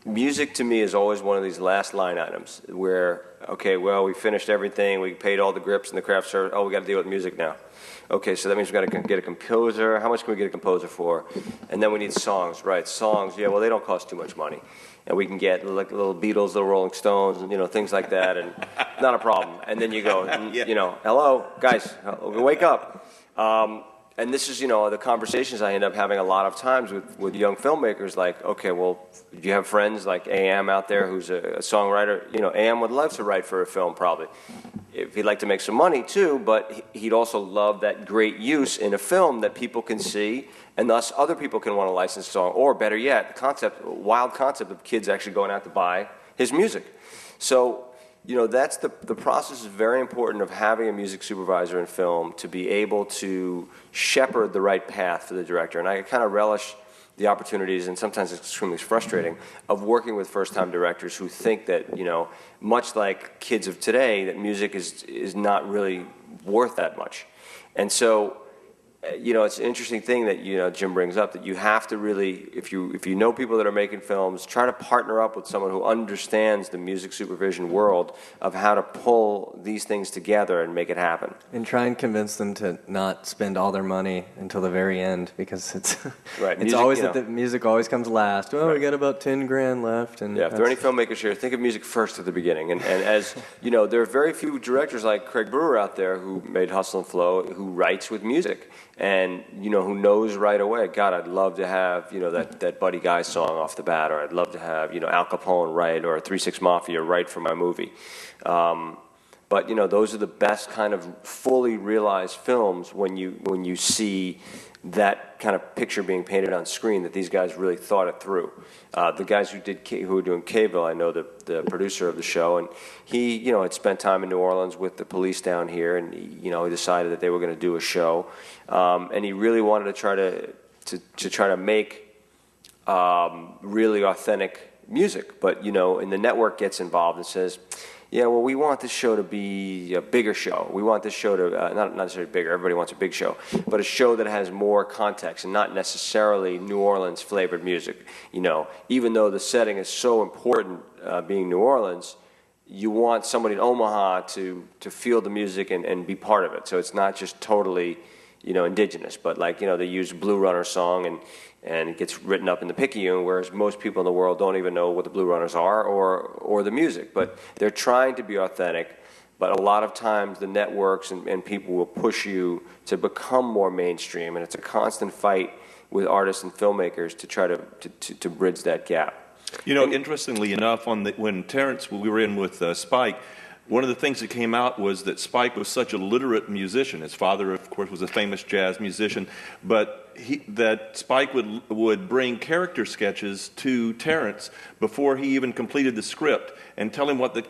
music to me is always one of these last line items where, okay, well, we finished everything, we paid all the grips and the craft service, we got to deal with music now. Okay, so that means we've got to get a composer. How much can we get a composer for? And then we need songs, right? Songs, yeah, well, they don't cost too much money. And we can get like little Beatles, little Rolling Stones, and, things like that, and not a problem. And then you go, hello, guys, wake up. And this is, the conversations I end up having a lot of times with young filmmakers, like, okay, well, do you have friends like AM out there who's a songwriter? AM would love to write for a film, probably. If he'd like to make some money, too, but he'd also love that great use in a film that people can see, and thus other people can want to license a song. Or, better yet, wild concept of kids actually going out to buy his music. So, that's the process is very important of having a music supervisor in film to be able to shepherd the right path for the director. And I kind of relish the opportunities, and sometimes it's extremely frustrating, of working with first-time directors who think that, much like kids of today, that music is not really worth that much. And so it's an interesting thing that Jim brings up, that you have to really, if you know people that are making films, try to partner up with someone who understands the music supervision world of how to pull these things together and make it happen. And try and convince them to not spend all their money until the very end, because it's Right. it's Music, always the music always comes last. Well, Right. we got about 10 grand left, and Yeah, if there are any filmmakers here, think of music first at the beginning. And as there are very few directors like Craig Brewer out there who made Hustle and Flow, who writes with music. And who knows right away, God, I'd love to have that Buddy Guy song off the bat, or I'd love to have Al Capone write, or 3 6 Mafia write for my movie. But those are the best kind of fully realized films when you see that kind of picture being painted on screen, that these guys really thought it through. The guys who were doing K-Ville, I know the producer of the show, and he had spent time in New Orleans with the police down here, and he decided that they were going to do a show, and he really wanted to try to make really authentic music, but and the network gets involved and says, yeah, well, we want this show to be a bigger show. We want this show to, not necessarily bigger, everybody wants a big show, but a show that has more context and not necessarily New Orleans flavored music. Even though the setting is so important, being New Orleans, you want somebody in Omaha to feel the music and be part of it. So it's not just totally, indigenous, but they use Blue Runner song and it gets written up in the Picayune, whereas most people in the world don't even know what the Blue Runners are or the music. But they're trying to be authentic, but a lot of times the networks and people will push you to become more mainstream, and it's a constant fight with artists and filmmakers to try to bridge that gap. Interestingly enough, when Terrence, we were in with Spike, one of the things that came out was that Spike was such a literate musician. His father, of course, was a famous jazz musician, but that Spike would bring character sketches to Terrence before he even completed the script and tell him what the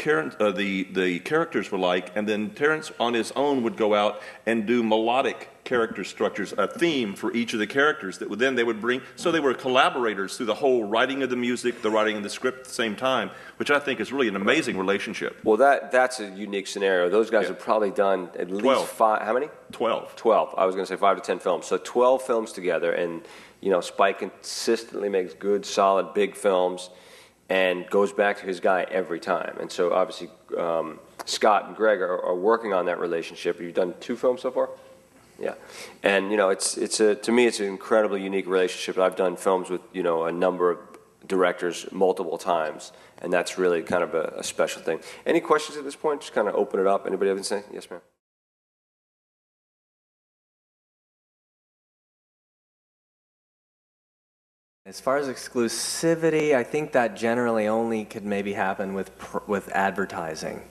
characters were like, and then Terrence on his own would go out and do melodic character structures, a theme for each of the characters that they would bring. So they were collaborators through the whole writing of the music, the writing of the script at the same time, which I think is really an amazing relationship. Well, that's a unique scenario. Those guys have probably done at least 12. 5. How many? 12. 12. I was going to say 5 to 10 films. So 12 films together, and Spike consistently makes good, solid, big films, and goes back to his guy every time. And so obviously Scott and Greg are working on that relationship. You've done 2 films so far? Yeah, and to me it's an incredibly unique relationship. I've done films with a number of directors multiple times, and that's really kind of a special thing. Any questions at this point? Just kind of open it up. Anybody have anything? Yes, ma'am. As far as exclusivity, I think that generally only could maybe happen with advertising.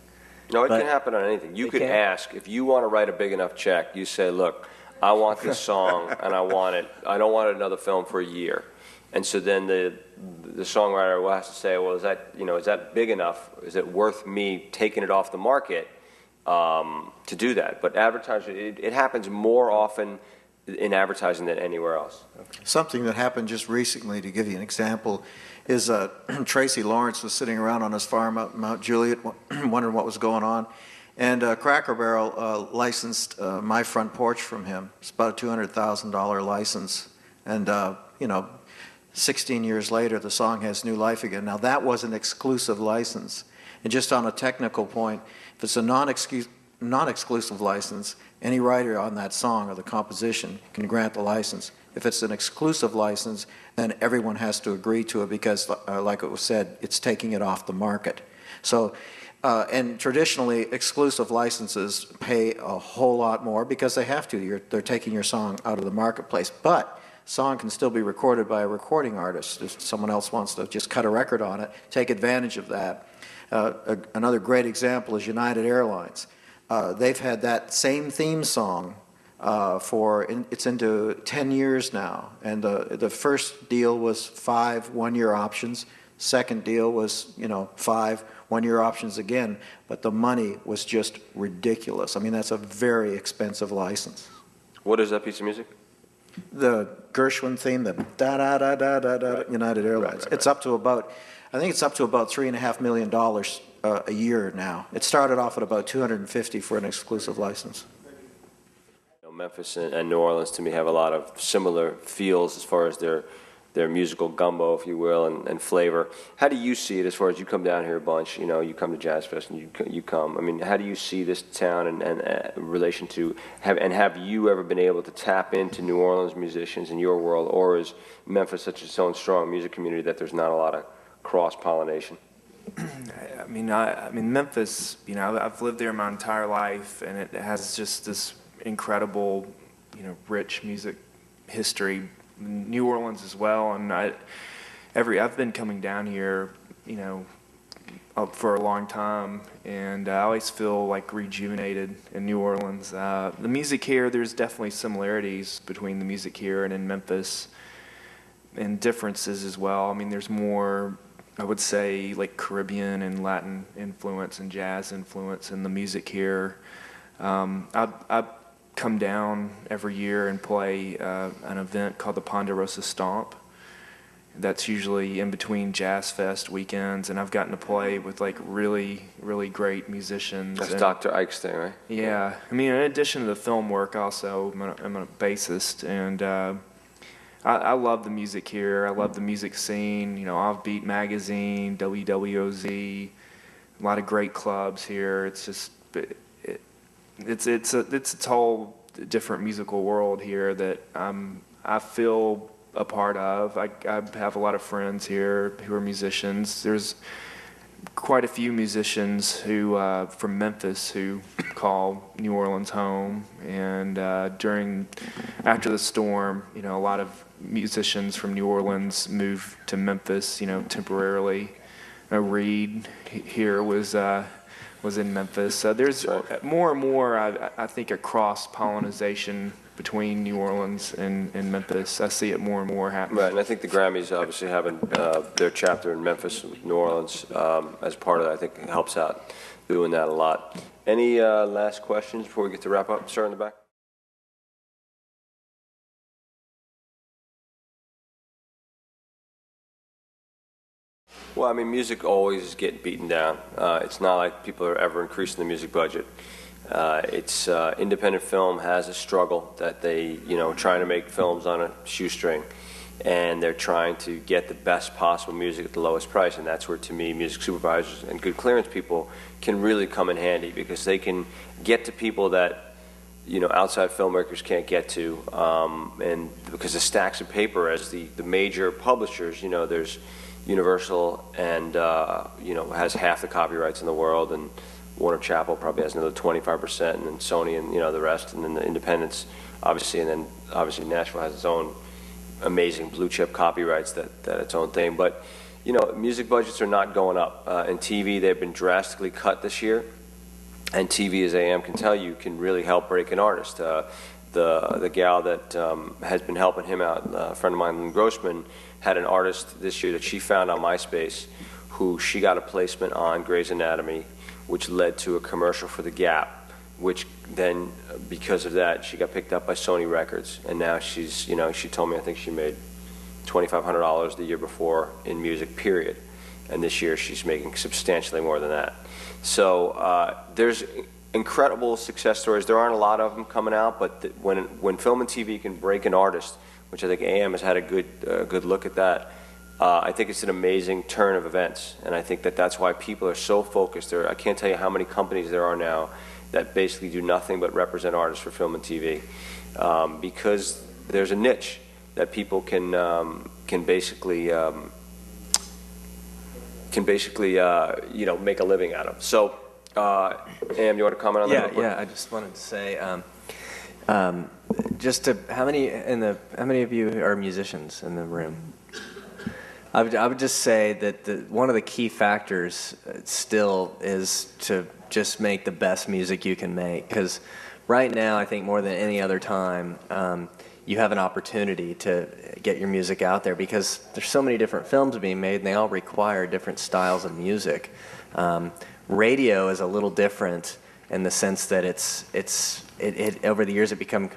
No, it can happen on anything. You could ask, if you want to write a big enough check, you say, look, I want this song, and I don't want another film for a year. And so then the songwriter will have to say, well, is that big enough? Is it worth me taking it off the market to do that? But advertising, it happens more often in advertising than anywhere else. Something that happened just recently, to give you an example, is Tracy Lawrence was sitting around on his farm out in Mount Juliet wondering what was going on. And Cracker Barrel licensed My Front Porch from him. It's about a $200,000 license. And, 16 years later, the song has new life again. Now, that was an exclusive license. And just on a technical point, if it's a non-exclusive license, any writer on that song or the composition can grant the license. If it's an exclusive license, then everyone has to agree to it because, like it was said, it's taking it off the market. So, and traditionally, exclusive licenses pay a whole lot more because they have to. They're taking your song out of the marketplace. But song can still be recorded by a recording artist. If someone else wants to just cut a record on it, take advantage of that. Another great example is United Airlines. They've had that same theme song it's into 10 years now. And the first deal was 5 one-year options. Second deal was, 5 one-year options again. But the money was just ridiculous. I mean, that's a very expensive license. What is that piece of music? The Gershwin theme, the da-da-da-da-da-da, United Airlines. It's up to about, I think it's up to about $3.5 million a year now. It started off at about $250 for an exclusive license. Memphis and New Orleans to me have a lot of similar feels as far as their musical gumbo, if you will, and flavor. How do you see it as far as you come down here a bunch? You know, you come to Jazz Fest and you come. I mean, how do you see this town and in relation to have you ever been able to tap into New Orleans musicians in your world, or is Memphis such its own strong music community that there's not a lot of cross pollination? I mean, Memphis. You know, I've lived there my entire life, and it has just this incredible, you know, rich music history. New Orleans as well, and I've been coming down here, you know, for a long time, and I always feel like rejuvenated in New Orleans. The music here, there's definitely similarities between the music here and in Memphis, and differences as well. I mean, there's more, I would say, like Caribbean and Latin influence and jazz influence in the music here. I come down every year and play an event called the Ponderosa Stomp. That's usually in between Jazz Fest weekends, and I've gotten to play with like really, really great musicians. That's Dr. Ike's thing, right? Yeah. I mean, in addition to the film work, also, I'm a bassist, and I love the music here. I love the music scene. You know, Offbeat Magazine, WWOZ, a lot of great clubs here. It's just... It's a whole different musical world here that I feel a part of. I have a lot of friends here who are musicians. There's quite a few musicians who from Memphis who call New Orleans home. And after the storm, you know, a lot of musicians from New Orleans moved to Memphis, you know, temporarily. Reed here was in Memphis. There's more and more, I think, a cross-pollination between New Orleans and Memphis. I see it more and more happening. Right, and I think the Grammys obviously having their chapter in Memphis, New Orleans, as part of that, I think it helps out doing that a lot. Any last questions before we get to wrap up? Sir in the back. Well, I mean, music always is getting beaten down. It's not like people are ever increasing the music budget. It's independent film has a struggle that they, you know, trying to make films on a shoestring, and they're trying to get the best possible music at the lowest price, and that's where, to me, music supervisors and good clearance people can really come in handy, because they can get to people that, you know, outside filmmakers can't get to, and because the stacks of paper as the major publishers, you know, there's Universal and you know, has half the copyrights in the world, and Warner Chappell probably has another 25%, and then Sony and, you know, the rest, and then the independents obviously, and then obviously Nashville has its own amazing blue chip copyrights that its own thing. But, you know, music budgets are not going up. In TV, they've been drastically cut this year, and TV, as AM can tell you, can really help break an artist. The gal that has been helping him out, a friend of mine, Lynn Grossman, had an artist this year that she found on MySpace who she got a placement on Grey's Anatomy, which led to a commercial for The Gap, which then, because of that, she got picked up by Sony Records. And now she's, you know, she told me I think she made $2,500 the year before in music, period. And this year she's making substantially more than that. So there's incredible success stories. There aren't a lot of them coming out, but when film and TV can break an artist, which I think AM has had a good look at that, I think it's an amazing turn of events, and I think that's why people are so focused. I can't tell you how many companies there are now that basically do nothing but represent artists for film and TV, because there's a niche that people can basically you know, make a living out of. So, Am, you want to comment on that? Yeah. I just wanted to say, just to how many of you are musicians in the room? I would just say that one of the key factors still is to just make the best music you can make, because right now I think more than any other time you have an opportunity to get your music out there, because there's so many different films being made and they all require different styles of music. Radio is a little different in the sense that it over the years it became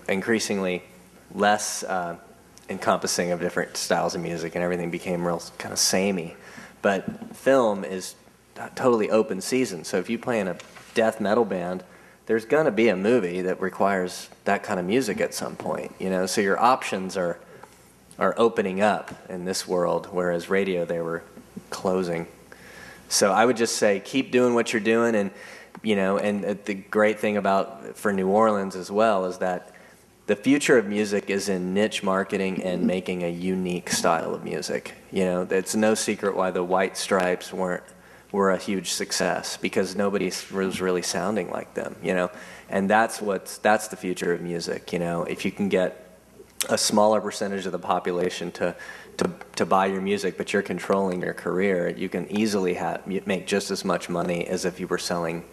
increasingly less encompassing of different styles of music, and everything became real kind of samey. But film is totally open season, so if you play in a death metal band, there's going to be a movie that requires that kind of music at some point, you know. So your options are opening up in this world, whereas radio, they were closing. So I would just say keep doing what you're doing, and you know, and the great thing about for New Orleans as well is that the future of music is in niche marketing and making a unique style of music. You know, it's no secret why the White Stripes were a huge success, because nobody was really sounding like them, you know. And that's the future of music, you know. If you can get a smaller percentage of the population to buy your music, but you're controlling your career, you can easily make just as much money as if you were selling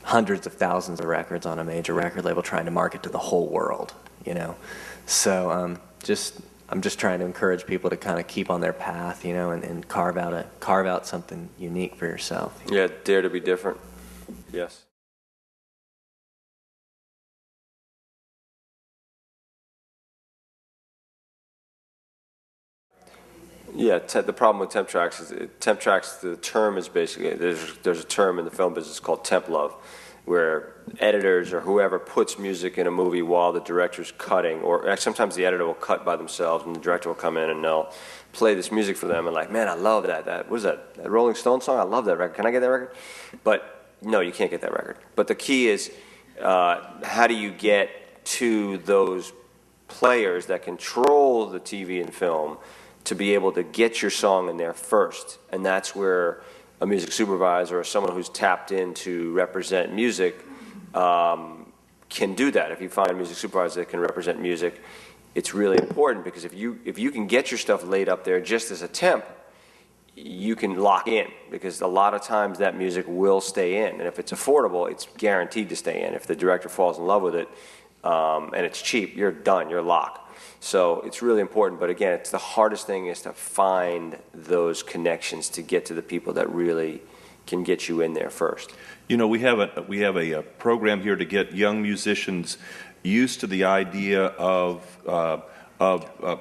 hundreds of thousands of records on a major record label trying to market to the whole world, you know. So I'm just trying to encourage people to kind of keep on their path, you know, and carve out something unique for yourself. Yeah, dare to be different. Yes. Yeah, the problem with temp tracks is temp tracks. The term is basically there's a term in the film business called temp love, where editors or whoever puts music in a movie while the director's cutting, or sometimes the editor will cut by themselves and the director will come in and they'll play this music for them and like, man, I love that. What is that? That Rolling Stone song? I love that record. Can I get that record? But no, you can't get that record. But the key is how do you get to those players that control the TV and film to be able to get your song in there first, and that's where a music supervisor or someone who's tapped in to represent music can do that. If you find a music supervisor that can represent music, it's really important, because if you can get your stuff laid up there just as a temp, you can lock in, because a lot of times that music will stay in, and if it's affordable, it's guaranteed to stay in. If the director falls in love with it and it's cheap, you're done, you're locked. So it's really important, but again, it's the hardest thing is to find those connections to get to the people that really can get you in there first. You know, we have a program here to get young musicians used to the idea of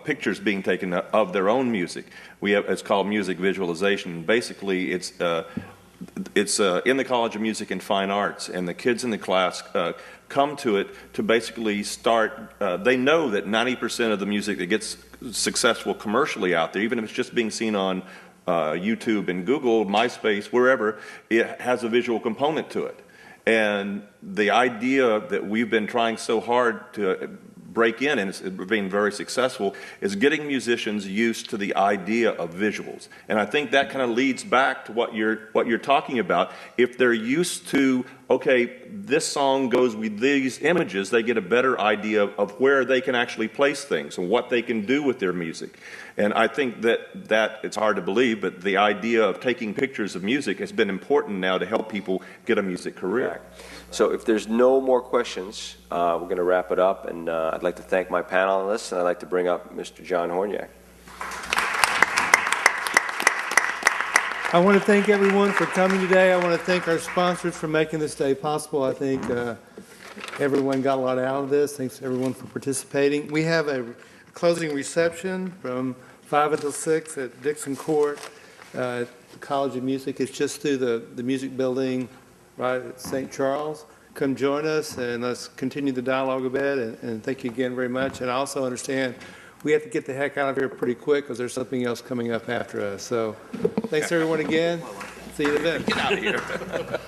pictures being taken of their own music. It's called music visualization. Basically, it's in the College of Music and Fine Arts, and the kids in the class come to it to basically start. They know that 90% of the music that gets successful commercially out there, even if it's just being seen on YouTube and Google, MySpace, wherever, it has a visual component to it. And the idea that we've been trying so hard to break in, and it's been very successful, is getting musicians used to the idea of visuals. And I think that kind of leads back to what you're talking about. If they're used to, okay, this song goes with these images, they get a better idea of where they can actually place things and what they can do with their music. And I think that it's hard to believe, but the idea of taking pictures of music has been important now to help people get a music career. So if there's no more questions, we're going to wrap it up, and I'd like to thank my panelists, and I'd like to bring up Mr. John Horniak. I want to thank everyone for coming today. I want to thank our sponsors for making this day possible. I think everyone got a lot out of this. Thanks everyone for participating. We have a closing reception from 5 until 6 at Dixon Court, the College of Music. It's just through the music building right at St. Charles. Come join us, and let's continue the dialogue a bit, and thank you again very much. And I also understand we have to get the heck out of here pretty quick because there's something else coming up after us. So thanks everyone again. See you at the event. Get out of here.